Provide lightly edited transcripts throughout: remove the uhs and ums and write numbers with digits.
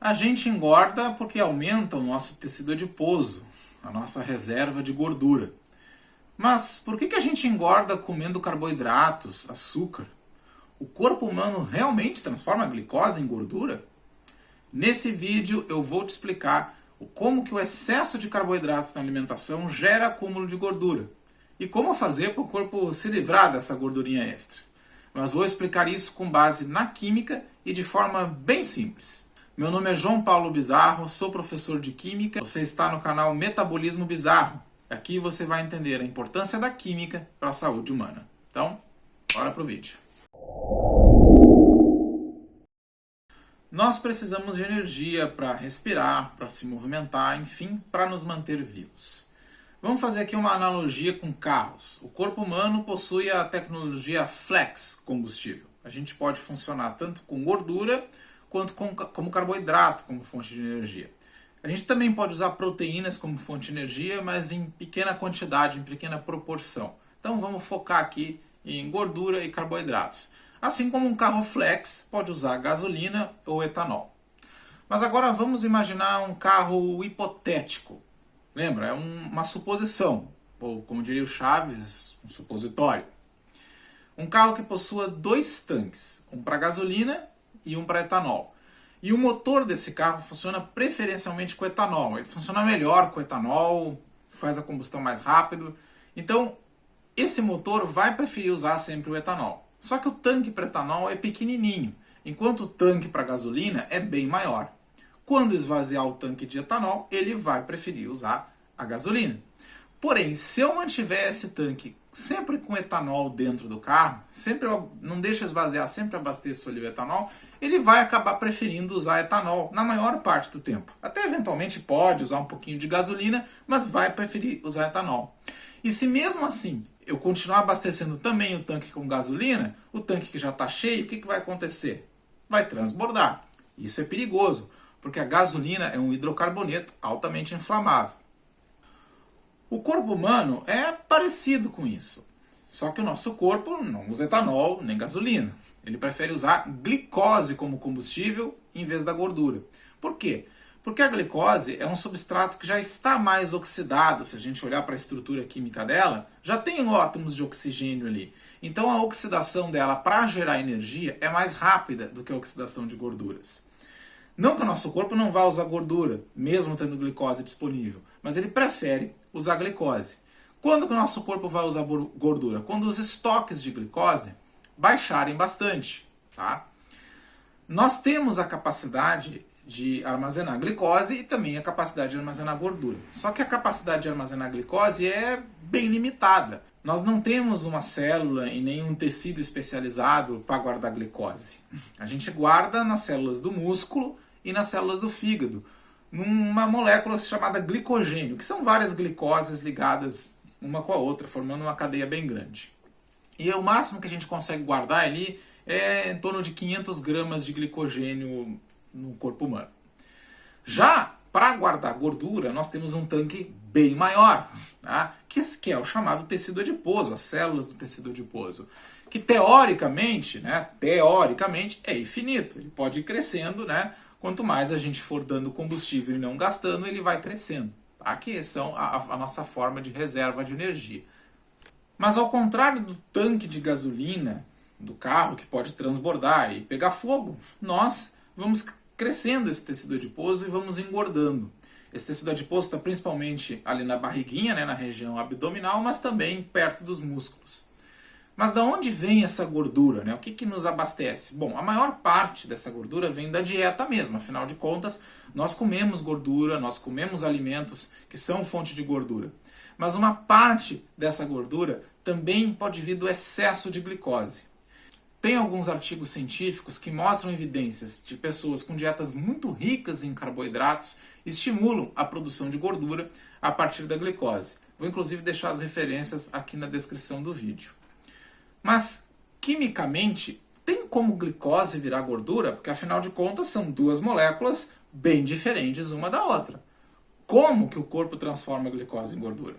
A gente engorda porque aumenta o nosso tecido adiposo, a nossa reserva de gordura. Mas por que a gente engorda comendo carboidratos, açúcar? O corpo humano realmente transforma a glicose em gordura? Nesse vídeo eu vou te explicar como que o excesso de carboidratos na alimentação gera acúmulo de gordura e como fazer para o corpo se livrar dessa gordurinha extra. Mas vou explicar isso com base na química e de forma bem simples. Meu nome é João Paulo Bizarro, sou professor de Química. Você está no canal Metabolismo Bizarro. Aqui você vai entender a importância da química para a saúde humana. Então, bora pro vídeo. Nós precisamos de energia para respirar, para se movimentar, enfim, para nos manter vivos. Vamos fazer aqui uma analogia com carros. O corpo humano possui a tecnologia flex combustível. A gente pode funcionar tanto com gordura quanto como carboidrato como fonte de energia. A gente também pode usar proteínas como fonte de energia, mas em pequena quantidade, em pequena proporção. Então vamos focar aqui em gordura e carboidratos. Assim como um carro flex pode usar gasolina ou etanol. Mas agora vamos imaginar um carro hipotético. Lembra, é uma suposição, ou como diria o Chaves, um supositório. Um carro que possua dois tanques, um para gasolina e um para etanol. E o motor desse carro funciona preferencialmente com etanol. Ele funciona melhor com etanol, faz a combustão mais rápido. Então, esse motor vai preferir usar sempre o etanol. Só que o tanque para etanol é pequenininho, enquanto o tanque para gasolina é bem maior. Quando esvaziar o tanque de etanol, ele vai preferir usar a gasolina. Porém, se eu mantiver esse tanque sempre com etanol dentro do carro, sempre não deixa esvaziar, sempre abasteço ali o etanol, ele vai acabar preferindo usar etanol na maior parte do tempo. Até eventualmente pode usar um pouquinho de gasolina, mas vai preferir usar etanol. E se mesmo assim eu continuar abastecendo também o tanque com gasolina, o tanque que já está cheio, o que vai acontecer? Vai transbordar. Isso é perigoso, porque a gasolina é um hidrocarboneto altamente inflamável. O corpo humano é parecido com isso, só que o nosso corpo não usa etanol nem gasolina. Ele prefere usar glicose como combustível em vez da gordura. Por quê? Porque a glicose é um substrato que já está mais oxidado. Se a gente olhar para a estrutura química dela, já tem átomos de oxigênio ali. Então a oxidação dela para gerar energia é mais rápida do que a oxidação de gorduras. Não que o nosso corpo não vá usar gordura, mesmo tendo glicose disponível, mas ele prefere usar glicose. Quando que o nosso corpo vai usar gordura? Quando os estoques de glicose baixarem bastante. Tá? Nós temos a capacidade de armazenar glicose e também a capacidade de armazenar gordura. Só que a capacidade de armazenar glicose é bem limitada. Nós não temos uma célula e nenhum tecido especializado para guardar glicose. A gente guarda nas células do músculo e nas células do fígado, numa molécula chamada glicogênio, que são várias glicoses ligadas uma com a outra, formando uma cadeia bem grande. E o máximo que a gente consegue guardar ali é em torno de 500 gramas de glicogênio no corpo humano. Já para guardar gordura, nós temos um tanque bem maior, tá? que é o chamado tecido adiposo, as células do tecido adiposo, que teoricamente é infinito. Ele pode ir crescendo, né? Quanto mais a gente for dando combustível e não gastando, ele vai crescendo. Tá? Que são a nossa forma de reserva de energia. Mas ao contrário do tanque de gasolina do carro, que pode transbordar e pegar fogo, nós vamos crescendo esse tecido adiposo e vamos engordando. Esse tecido adiposo está principalmente ali na barriguinha, né, na região abdominal, mas também perto dos músculos. Mas da onde vem essa gordura? Né? O que nos abastece? Bom, a maior parte dessa gordura vem da dieta mesmo. Afinal de contas, nós comemos gordura, nós comemos alimentos que são fonte de gordura. Mas uma parte dessa gordura também pode vir do excesso de glicose. Tem alguns artigos científicos que mostram evidências de pessoas com dietas muito ricas em carboidratos estimulam a produção de gordura a partir da glicose. Vou inclusive deixar as referências aqui na descrição do vídeo. Mas, quimicamente, tem como glicose virar gordura? Porque, afinal de contas, são duas moléculas bem diferentes uma da outra. Como que o corpo transforma a glicose em gordura?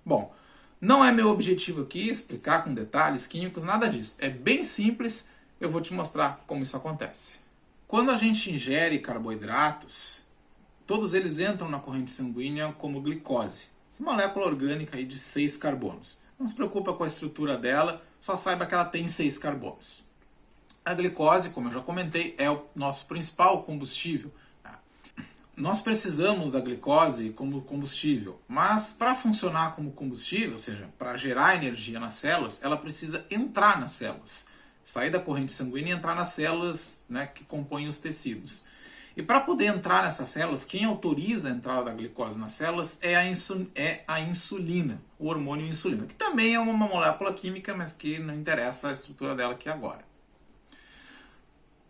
Bom, não é meu objetivo aqui explicar com detalhes químicos, nada disso. É bem simples, eu vou te mostrar como isso acontece. Quando a gente ingere carboidratos, todos eles entram na corrente sanguínea como glicose. Essa molécula orgânica aí de 6 carbonos. Não se preocupa com a estrutura dela, só saiba que ela tem 6 carbonos. A glicose, como eu já comentei, é o nosso principal combustível. Nós precisamos da glicose como combustível, mas para funcionar como combustível, ou seja, para gerar energia nas células, ela precisa entrar nas células. Sair da corrente sanguínea e entrar nas células, né, que compõem os tecidos. E para poder entrar nessas células, quem autoriza a entrada da glicose nas células é a insulina, o hormônio insulina, que também é uma molécula química, mas que não interessa a estrutura dela aqui agora.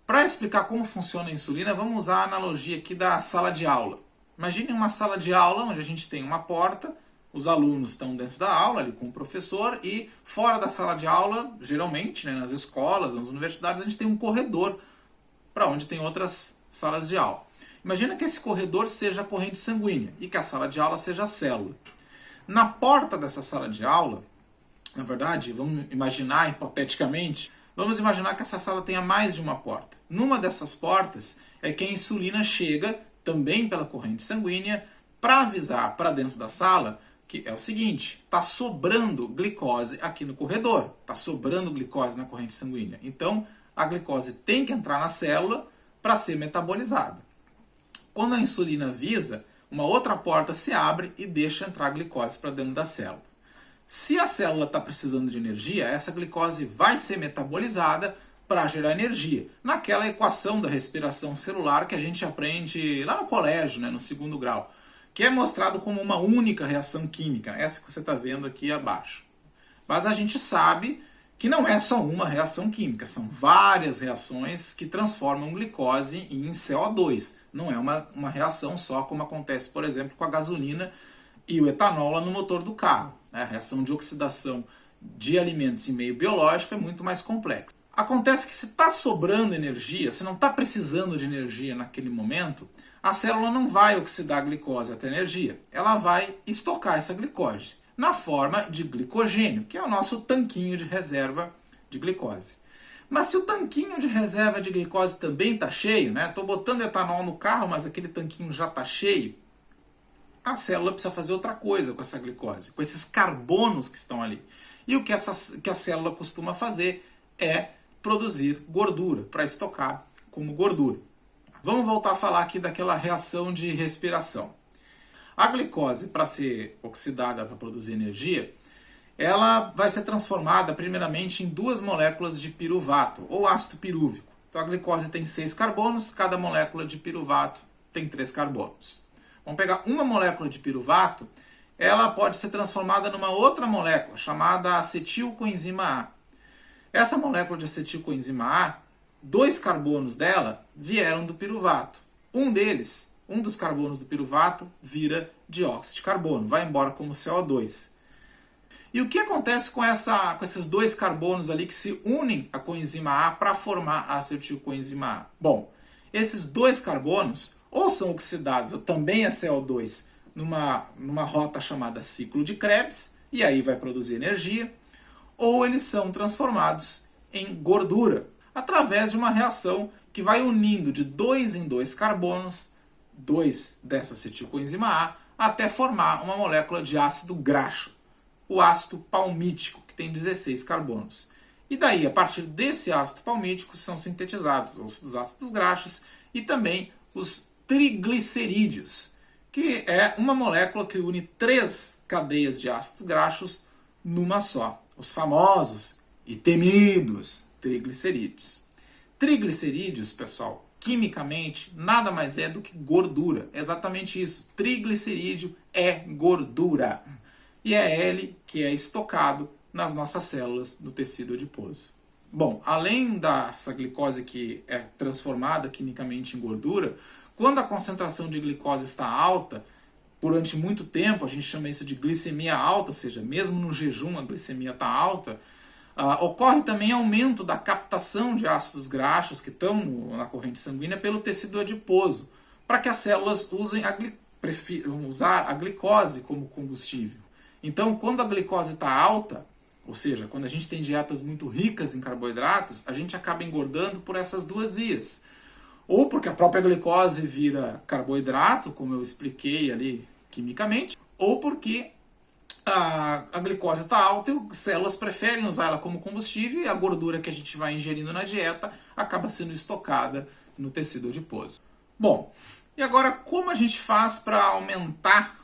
Para explicar como funciona a insulina, vamos usar a analogia aqui da sala de aula. Imagine uma sala de aula onde a gente tem uma porta, os alunos estão dentro da aula, ali com o professor, e fora da sala de aula, geralmente, né, nas escolas, nas universidades, a gente tem um corredor para onde tem outras salas de aula. Imagina que esse corredor seja a corrente sanguínea e que a sala de aula seja a célula. Na porta dessa sala de aula, na verdade, vamos imaginar hipoteticamente, vamos imaginar que essa sala tenha mais de uma porta. Numa dessas portas é que a insulina chega, também pela corrente sanguínea, para avisar para dentro da sala que é o seguinte, está sobrando glicose aqui no corredor, está sobrando glicose na corrente sanguínea. Então, a glicose tem que entrar na célula para ser metabolizada. Quando a insulina avisa, uma outra porta se abre e deixa entrar a glicose para dentro da célula. Se a célula está precisando de energia, essa glicose vai ser metabolizada para gerar energia. Naquela equação da respiração celular que a gente aprende lá no colégio, né, no 2º grau, que é mostrado como uma única reação química, essa que você está vendo aqui abaixo. Mas a gente sabe que não é só uma reação química, são várias reações que transformam glicose em CO2. Não é uma reação só, como acontece, por exemplo, com a gasolina e o etanol lá no motor do carro. A reação de oxidação de alimentos em meio biológico é muito mais complexa. Acontece que se está sobrando energia, se não está precisando de energia naquele momento, a célula não vai oxidar a glicose até energia. Ela vai estocar essa glicose na forma de glicogênio, que é o nosso tanquinho de reserva de glicose. Mas se o tanquinho de reserva de glicose também está cheio, né? Estou botando etanol no carro, mas aquele tanquinho já está cheio, a célula precisa fazer outra coisa com essa glicose, com esses carbonos que estão ali. E o que a célula costuma fazer é produzir gordura, para estocar como gordura. Vamos voltar a falar aqui daquela reação de respiração. A glicose, para ser oxidada para produzir energia, ela vai ser transformada primeiramente em 2 moléculas de piruvato, ou ácido pirúvico. Então a glicose tem 6 carbonos, cada molécula de piruvato tem 3 carbonos. Vamos pegar uma molécula de piruvato, ela pode ser transformada numa outra molécula, chamada acetilcoenzima A. Essa molécula de acetilcoenzima A, 2 carbonos dela vieram do piruvato. Um dos carbonos do piruvato vira dióxido de carbono, vai embora como CO2. E o que acontece com esses 2 carbonos ali que se unem à coenzima A para formar a acetilcoenzima A? Bom, esses 2 carbonos ou são oxidados, ou também é CO2, numa rota chamada ciclo de Krebs, e aí vai produzir energia, ou eles são transformados em gordura, através de uma reação que vai unindo de 2 em 2 carbonos, 2 dessa acetilcoenzima A, até formar uma molécula de ácido graxo, o ácido palmítico, que tem 16 carbonos. E daí, a partir desse ácido palmítico, são sintetizados os ácidos graxos e também os triglicerídeos, que é uma molécula que une 3 cadeias de ácidos graxos numa só. Os famosos e temidos triglicerídeos. Triglicerídeos, pessoal, quimicamente, nada mais é do que gordura. É exatamente isso. Triglicerídeo é gordura. E é ele que é estocado nas nossas células do tecido adiposo. Bom, além dessa glicose que é transformada quimicamente em gordura, quando a concentração de glicose está alta, durante muito tempo, a gente chama isso de glicemia alta, ou seja, mesmo no jejum a glicemia está alta, ocorre também aumento da captação de ácidos graxos que estão na corrente sanguínea pelo tecido adiposo, para que as células prefiram usar a glicose como combustível. Então, quando a glicose está alta, ou seja, quando a gente tem dietas muito ricas em carboidratos, a gente acaba engordando por essas 2 vias. ou porque a própria glicose vira carboidrato, como eu expliquei ali quimicamente, ou porque a glicose está alta e as células preferem usar ela como combustível e a gordura que a gente vai ingerindo na dieta acaba sendo estocada no tecido adiposo. Bom, e agora como a gente faz para aumentar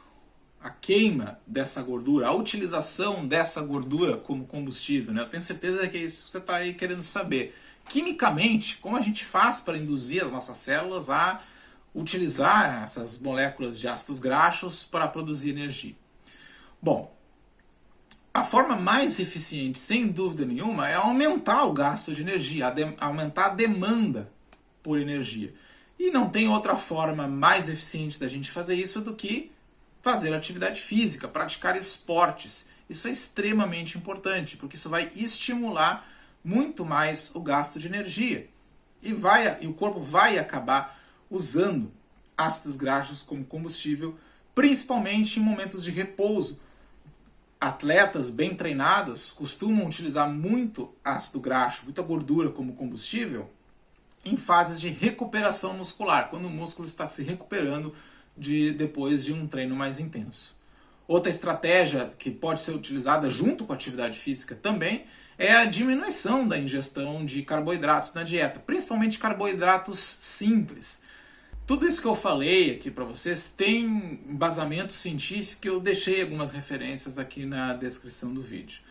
a queima dessa gordura, a utilização dessa gordura como combustível, né? Eu tenho certeza que é isso que você está aí querendo saber. Quimicamente, como a gente faz para induzir as nossas células a utilizar essas moléculas de ácidos graxos para produzir energia? Bom, a forma mais eficiente, sem dúvida nenhuma, é aumentar o gasto de energia, aumentar a demanda por energia. E não tem outra forma mais eficiente da gente fazer isso do que fazer atividade física, praticar esportes. Isso é extremamente importante, porque isso vai estimular muito mais o gasto de energia. E o corpo vai acabar usando ácidos graxos como combustível, principalmente em momentos de repouso. Atletas bem treinados costumam utilizar muito ácido graxo, muita gordura como combustível em fases de recuperação muscular, quando o músculo está se recuperando depois de um treino mais intenso. Outra estratégia que pode ser utilizada junto com a atividade física também é a diminuição da ingestão de carboidratos na dieta, principalmente carboidratos simples. Tudo isso que eu falei aqui para vocês tem embasamento científico e eu deixei algumas referências aqui na descrição do vídeo.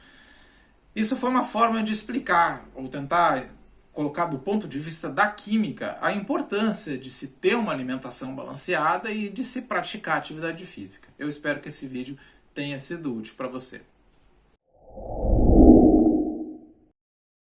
Isso foi uma forma de explicar, ou tentar colocar do ponto de vista da química, a importância de se ter uma alimentação balanceada e de se praticar atividade física. Eu espero que esse vídeo tenha sido útil para você.